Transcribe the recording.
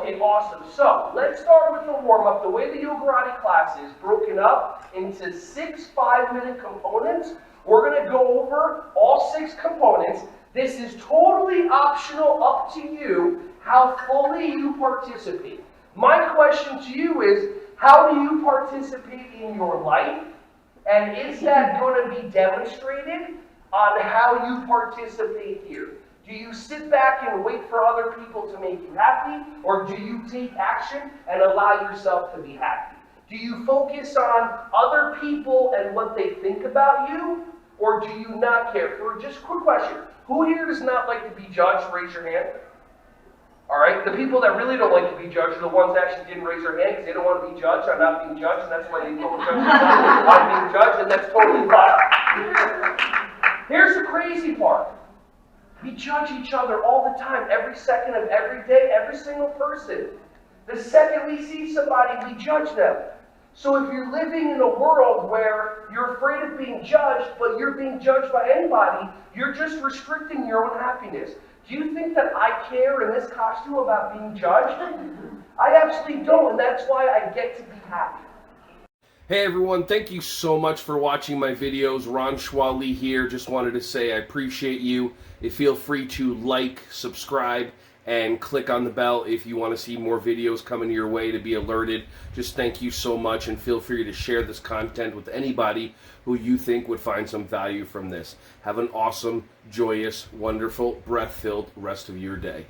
Okay, awesome. So let's start with the warm-up. The way the yoga karate class is broken up into 6 5-minute components. We're going to go over all 6 components. This is totally optional, up to you how fully you participate. My question to you is, how do you participate in your life? And is that going to be demonstrated on how you participate here? Do you sit back and wait for other people to make you happy? Or do you take action and allow yourself to be happy? Do you focus on other people and what they think about you? Or do you not care? For just a quick question, who here does not like to be judged? Raise your hand. All right, the people that really don't like to be judged are the ones that actually didn't raise their hand because they don't want to be judged or not being judged, and that's why they don't judge themselves on being judged, and that's totally fine. Here's the crazy part. We judge each other all the time, every second of every day, every single person. The second we see somebody, we judge them. So if you're living in a world where you're afraid of being judged, but you're being judged by anybody, you're just restricting your own happiness. Do you think that I care in this costume about being judged? I absolutely don't, and that's why I get to be happy. Hey everyone, thank you so much for watching my videos. Ron Schwally here. Just wanted to say I appreciate you. Feel free to like, subscribe, and click on the bell if you want to see more videos coming your way to be alerted. Just thank you so much, and feel free to share this content with anybody who you think would find some value from this. Have an awesome, joyous, wonderful, breath-filled rest of your day.